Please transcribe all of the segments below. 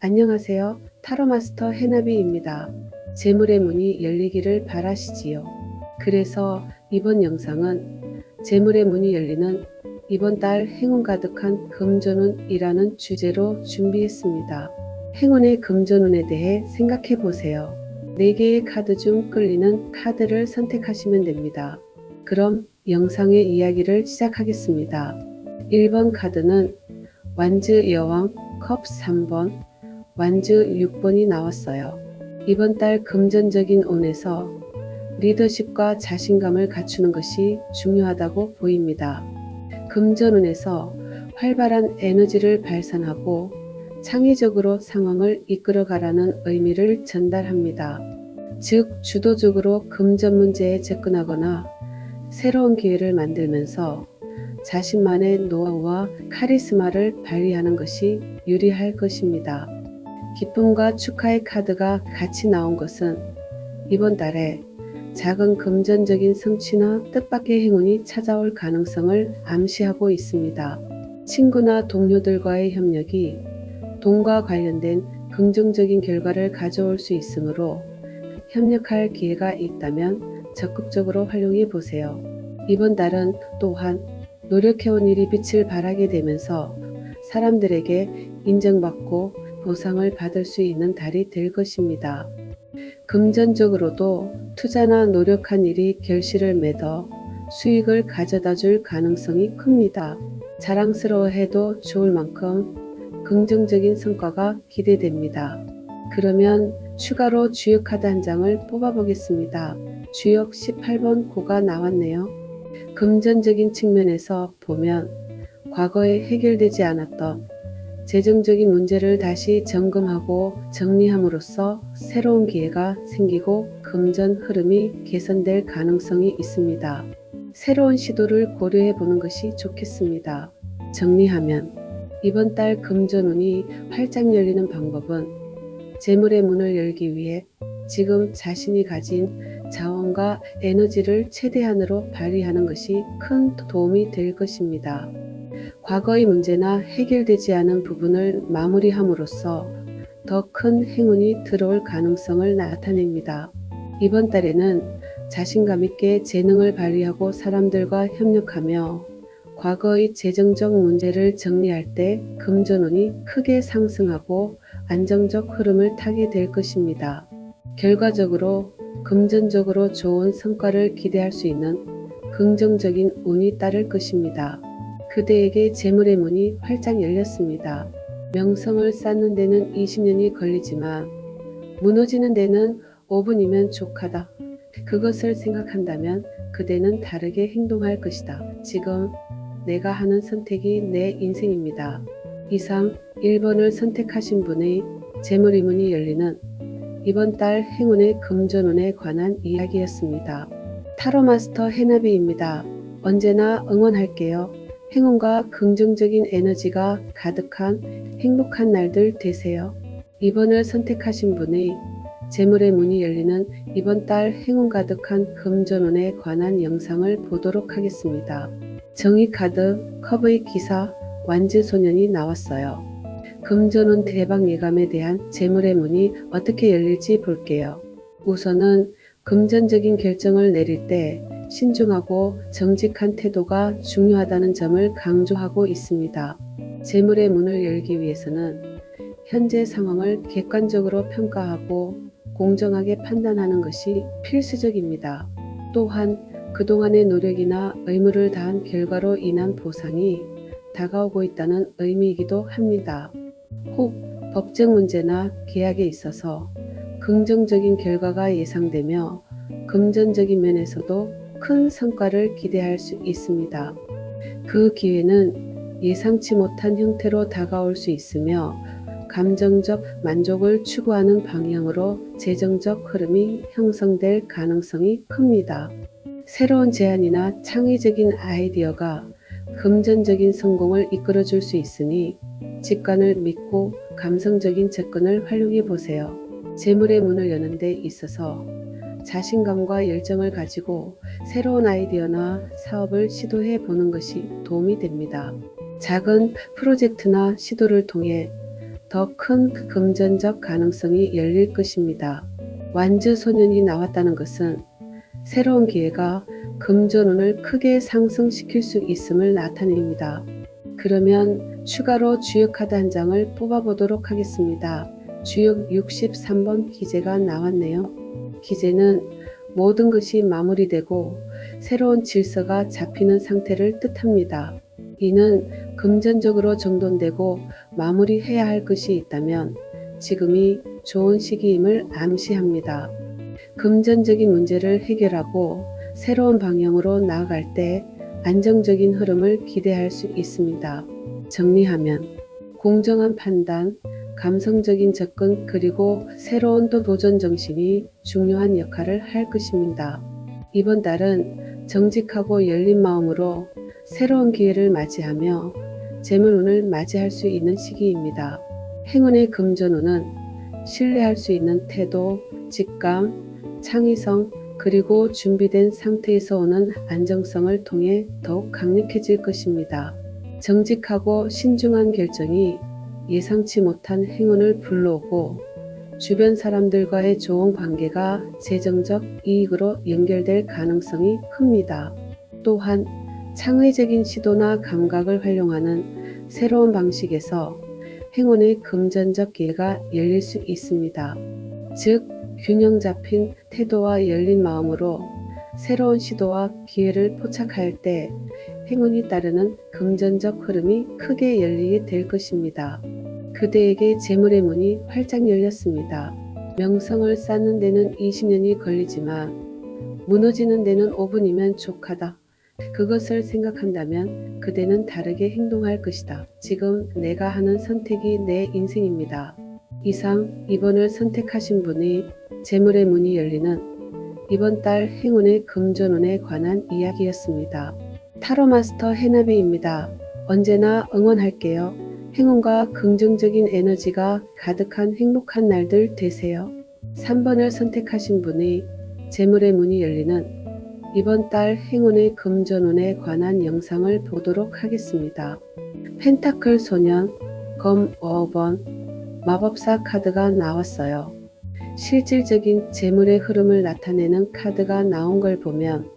안녕하세요. 타로마스터 해나비입니다. 재물의 문이 열리기를 바라시지요. 그래서 이번 영상은 재물의 문이 열리는 이번 달 행운 가득한 금전운이라는 주제로 준비했습니다. 행운의 금전운에 대해 생각해 보세요. 4개의 카드 중 끌리는 카드를 선택하시면 됩니다. 그럼 영상의 이야기를 시작하겠습니다. 1번 카드는 완즈 여왕 컵 3번 완즈 6번이 나왔어요. 이번 달 금전적인 운에서 리더십과 자신감을 갖추는 것이 중요하다고 보입니다. 금전운에서 활발한 에너지를 발산하고 창의적으로 상황을 이끌어가라는 의미를 전달합니다. 즉, 주도적으로 금전 문제에 접근하거나 새로운 기회를 만들면서 자신만의 노하우와 카리스마를 발휘하는 것이 유리할 것입니다. 기쁨과 축하의 카드가 같이 나온 것은 이번 달에 작은 금전적인 성취나 뜻밖의 행운이 찾아올 가능성을 암시하고 있습니다. 친구나 동료들과의 협력이 돈과 관련된 긍정적인 결과를 가져올 수 있으므로 협력할 기회가 있다면 적극적으로 활용해 보세요. 이번 달은 또한 노력해온 일이 빛을 발하게 되면서 사람들에게 인정받고 보상을 받을 수 있는 달이 될 것입니다. 금전적으로도 투자나 노력한 일이 결실을 맺어 수익을 가져다 줄 가능성이 큽니다. 자랑스러워해도 좋을 만큼 긍정적인 성과가 기대됩니다. 그러면 추가로 주역 카드 한 장을 뽑아보겠습니다. 주역 18번 고가 나왔네요. 금전적인 측면에서 보면 과거에 해결되지 않았던 재정적인 문제를 다시 점검하고 정리함으로써 새로운 기회가 생기고 금전 흐름이 개선될 가능성이 있습니다. 새로운 시도를 고려해 보는 것이 좋겠습니다. 정리하면 이번 달 금전운이 활짝 열리는 방법은 재물의 문을 열기 위해 지금 자신이 가진 자원과 에너지를 최대한으로 발휘하는 것이 큰 도움이 될 것입니다. 과거의 문제나 해결되지 않은 부분을 마무리함으로써 더 큰 행운이 들어올 가능성을 나타냅니다. 이번 달에는 자신감 있게 재능을 발휘하고 사람들과 협력하며 과거의 재정적 문제를 정리할 때 금전운이 크게 상승하고 안정적 흐름을 타게 될 것입니다. 결과적으로 금전적으로 좋은 성과를 기대할 수 있는 긍정적인 운이 따를 것입니다. 그대에게 재물의 문이 활짝 열렸습니다. 명성을 쌓는 데는 20년이 걸리지만 무너지는 데는 5분이면 족하다. 그것을 생각한다면 그대는 다르게 행동할 것이다. 지금 내가 하는 선택이 내 인생입니다. 이상 1번을 선택하신 분의 재물의 문이 열리는 이번 달 행운의 금전운에 관한 이야기였습니다. 타로마스터 해나비입니다. 언제나 응원할게요. 행운과 긍정적인 에너지가 가득한 행복한 날들 되세요. 2번을 선택하신 분의 재물의 문이 열리는 이번 달 행운 가득한 금전운에 관한 영상을 보도록 하겠습니다. 정의 카드, 컵의 기사, 완즈 소년이 나왔어요. 금전운 대박 예감에 대한 재물의 문이 어떻게 열릴지 볼게요. 우선은 금전적인 결정을 내릴 때 신중하고 정직한 태도가 중요하다는 점을 강조하고 있습니다. 재물의 문을 열기 위해서는 현재 상황을 객관적으로 평가하고 공정하게 판단하는 것이 필수적입니다. 또한 그동안의 노력이나 의무를 다한 결과로 인한 보상이 다가오고 있다는 의미이기도 합니다. 혹 법적 문제나 계약에 있어서 긍정적인 결과가 예상되며 금전적인 면에서도 큰 성과를 기대할 수 있습니다. 그 기회는 예상치 못한 형태로 다가올 수 있으며 감정적 만족을 추구하는 방향으로 재정적 흐름이 형성될 가능성이 큽니다. 새로운 제안이나 창의적인 아이디어가 금전적인 성공을 이끌어줄 수 있으니 직관을 믿고 감성적인 접근을 활용해 보세요. 재물의 문을 여는 데 있어서 자신감과 열정을 가지고 새로운 아이디어나 사업을 시도해 보는 것이 도움이 됩니다. 작은 프로젝트나 시도를 통해 더 큰 금전적 가능성이 열릴 것입니다. 완주 소년이 나왔다는 것은 새로운 기회가 금전운을 크게 상승시킬 수 있음을 나타냅니다. 그러면 추가로 주역 카드 한 장을 뽑아보도록 하겠습니다. 주역 63번 기재가 나왔네요. 기재는 모든 것이 마무리되고 새로운 질서가 잡히는 상태를 뜻합니다. 이는 금전적으로 정돈되고 마무리해야 할 것이 있다면 지금이 좋은 시기임을 암시합니다. 금전적인 문제를 해결하고 새로운 방향으로 나아갈 때 안정적인 흐름을 기대할 수 있습니다. 정리하면 공정한 판단, 감성적인 접근 그리고 새로운 도전 정신이 중요한 역할을 할 것입니다. 이번 달은 정직하고 열린 마음으로 새로운 기회를 맞이하며 재물운을 맞이할 수 있는 시기입니다. 행운의 금전운은 신뢰할 수 있는 태도, 직감, 창의성 그리고 준비된 상태에서 오는 안정성을 통해 더욱 강력해질 것입니다. 정직하고 신중한 결정이 예상치 못한 행운을 불러오고 주변 사람들과의 좋은 관계가 재정적 이익으로 연결될 가능성이 큽니다. 또한 창의적인 시도나 감각을 활용하는 새로운 방식에서 행운의 금전적 기회가 열릴 수 있습니다. 즉, 균형 잡힌 태도와 열린 마음으로 새로운 시도와 기회를 포착할 때 행운이 따르는 금전적 흐름이 크게 열리게 될 것입니다. 그대에게 재물의 문이 활짝 열렸습니다. 명성을 쌓는 데는 20년이 걸리지만 무너지는 데는 5분이면 족하다. 그것을 생각한다면 그대는 다르게 행동할 것이다. 지금 내가 하는 선택이 내 인생입니다. 이상 2번을 선택하신 분이 재물의 문이 열리는 이번 달 행운의 금전운에 관한 이야기였습니다. 타로 마스터 해나비입니다. 언제나 응원할게요. 행운과 긍정적인 에너지가 가득한 행복한 날들 되세요. 3번을 선택하신 분이 재물의 문이 열리는 이번 달 행운의 금전운에 관한 영상을 보도록 하겠습니다. 펜타클 소년, 검 5번, 마법사 카드가 나왔어요. 실질적인 재물의 흐름을 나타내는 카드가 나온 걸 보면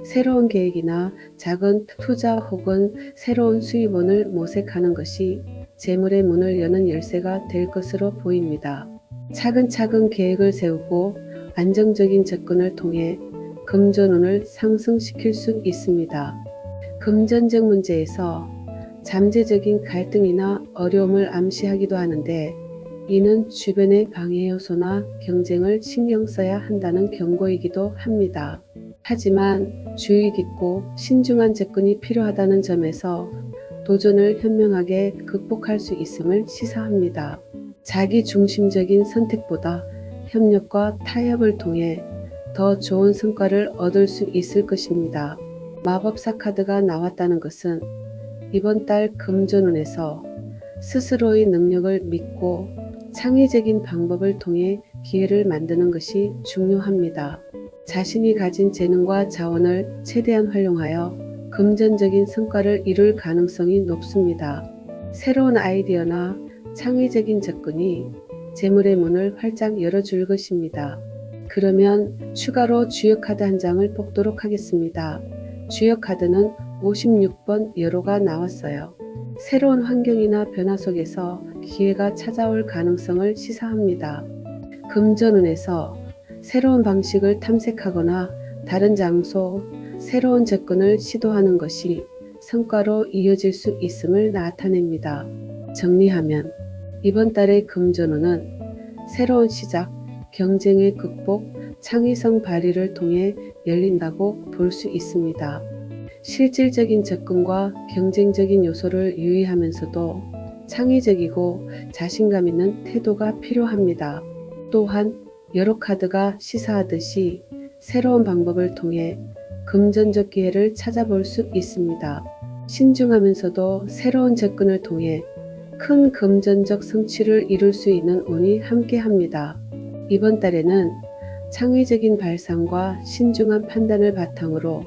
새로운 계획이나 작은 투자 혹은 새로운 수입원을 모색하는 것이 재물의 문을 여는 열쇠가 될 것으로 보입니다. 차근차근 계획을 세우고 안정적인 접근을 통해 금전운을 상승시킬 수 있습니다. 금전적 문제에서 잠재적인 갈등이나 어려움을 암시하기도 하는데 이는 주변의 방해 요소나 경쟁을 신경 써야 한다는 경고이기도 합니다. 하지만 주의 깊고 신중한 접근이 필요하다는 점에서 도전을 현명하게 극복할 수 있음을 시사합니다. 자기 중심적인 선택보다 협력과 타협을 통해 더 좋은 성과를 얻을 수 있을 것입니다. 마법사 카드가 나왔다는 것은 이번 달 금전운에서 스스로의 능력을 믿고 창의적인 방법을 통해 기회를 만드는 것이 중요합니다. 자신이 가진 재능과 자원을 최대한 활용하여 금전적인 성과를 이룰 가능성이 높습니다. 새로운 아이디어나 창의적인 접근이 재물의 문을 활짝 열어줄 것입니다. 그러면 추가로 주역 카드 한 장을 뽑도록 하겠습니다. 주역 카드는 56번 여로가 나왔어요. 새로운 환경이나 변화 속에서 기회가 찾아올 가능성을 시사합니다. 금전운에서 새로운 방식을 탐색하거나 다른 장소, 새로운 접근을 시도하는 것이 성과로 이어질 수 있음을 나타냅니다. 정리하면 이번 달의 금전운은 새로운 시작, 경쟁의 극복, 창의성 발휘를 통해 열린다고 볼 수 있습니다. 실질적인 접근과 경쟁적인 요소를 유의하면서도 창의적이고 자신감 있는 태도가 필요합니다. 또한 여러 카드가 시사하듯이 새로운 방법을 통해 금전적 기회를 찾아볼 수 있습니다. 신중하면서도 새로운 접근을 통해 큰 금전적 성취를 이룰 수 있는 운이 함께합니다. 이번 달에는 창의적인 발상과 신중한 판단을 바탕으로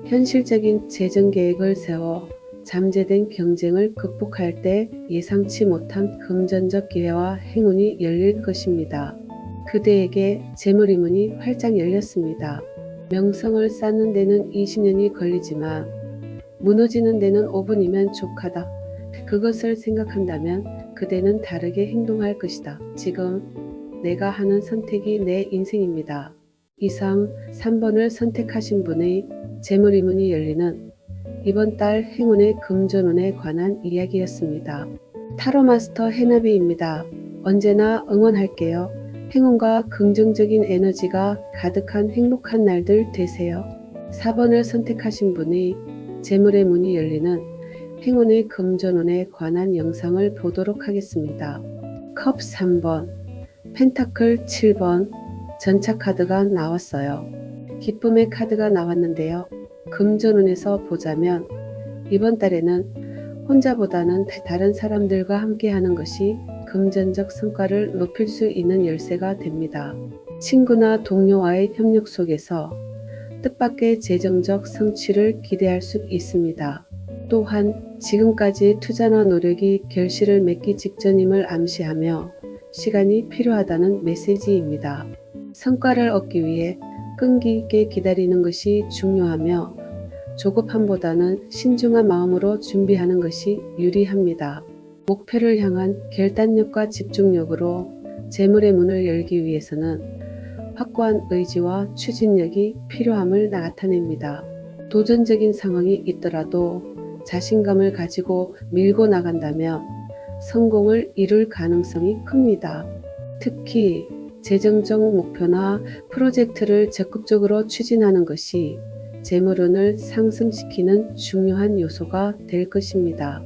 현실적인 재정 계획을 세워 잠재된 경쟁을 극복할 때 예상치 못한 금전적 기회와 행운이 열릴 것입니다. 그대에게 재물의 문이 활짝 열렸습니다. 명성을 쌓는 데는 20년이 걸리지만 무너지는 데는 5분이면 족하다. 그것을 생각한다면 그대는 다르게 행동할 것이다. 지금 내가 하는 선택이 내 인생입니다. 이상 3번을 선택하신 분의 재물의 문이 열리는 이번 달 행운의 금전운에 관한 이야기였습니다. 타로마스터 해나비입니다. 언제나 응원할게요. 행운과 긍정적인 에너지가 가득한 행복한 날들 되세요. 4번을 선택하신 분이 재물의 문이 열리는 행운의 금전운에 관한 영상을 보도록 하겠습니다. 컵 3번, 펜타클 7번, 전차 카드가 나왔어요. 기쁨의 카드가 나왔는데요. 금전운에서 보자면 이번 달에는 혼자보다는 다른 사람들과 함께 하는 것이 금전적 성과를 높일 수 있는 열쇠가 됩니다. 친구나 동료와의 협력 속에서 뜻밖의 재정적 성취를 기대할 수 있습니다. 또한 지금까지 투자나 노력이 결실을 맺기 직전임을 암시하며 시간이 필요하다는 메시지입니다. 성과를 얻기 위해 끈기 있게 기다리는 것이 중요하며 조급함보다는 신중한 마음으로 준비하는 것이 유리합니다. 목표를 향한 결단력과 집중력으로 재물의 문을 열기 위해서는 확고한 의지와 추진력이 필요함을 나타냅니다. 도전적인 상황이 있더라도 자신감을 가지고 밀고 나간다면 성공을 이룰 가능성이 큽니다. 특히 재정적 목표나 프로젝트를 적극적으로 추진하는 것이 재물운을 상승시키는 중요한 요소가 될 것입니다.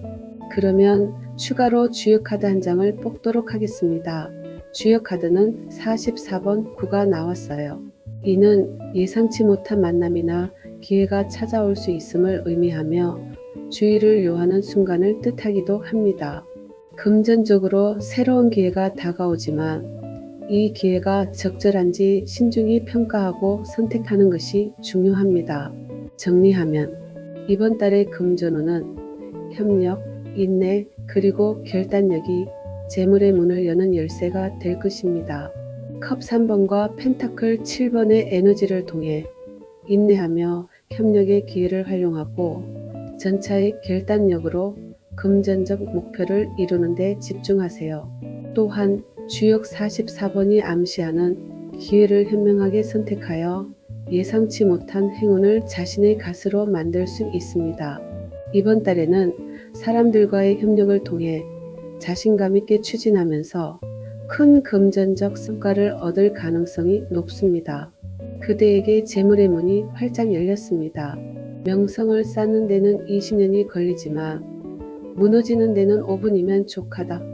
그러면 추가로 주요 카드 한 장을 뽑도록 하겠습니다. 주요 카드는 44번 9가 나왔어요. 이는 예상치 못한 만남이나 기회가 찾아올 수 있음을 의미하며 주의를 요하는 순간을 뜻하기도 합니다. 금전적으로 새로운 기회가 다가오지만 이 기회가 적절한지 신중히 평가하고 선택하는 것이 중요합니다. 정리하면 이번 달의 금전운은 협력, 인내, 그리고 결단력이 재물의 문을 여는 열쇠가 될 것입니다. 컵 3번과 펜타클 7번의 에너지를 통해 인내하며 협력의 기회를 활용하고 전차의 결단력으로 금전적 목표를 이루는 데 집중하세요. 또한 주역 44번이 암시하는 기회를 현명하게 선택하여 예상치 못한 행운을 자신의 갓으로 만들 수 있습니다. 이번 달에는 사람들과의 협력을 통해 자신감 있게 추진하면서 큰 금전적 성과를 얻을 가능성이 높습니다. 그대에게 재물의 문이 활짝 열렸습니다. 명성을 쌓는 데는 20년이 걸리지만 무너지는 데는 5분이면 족하다.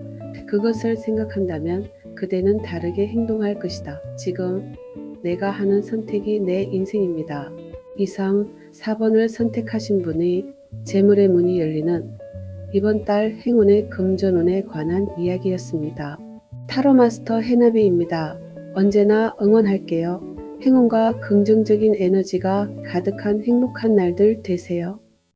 그것을 생각한다면 그대는 다르게 행동할 것이다. 지금 내가 하는 선택이 내 인생입니다. 이상 4번을 선택하신 분의 재물의 문이 열리는 이번 달 행운의 금전운에 관한 이야기였습니다. 타로마스터 해나비입니다. 언제나 응원할게요. 행운과 긍정적인 에너지가 가득한 행복한 날들 되세요.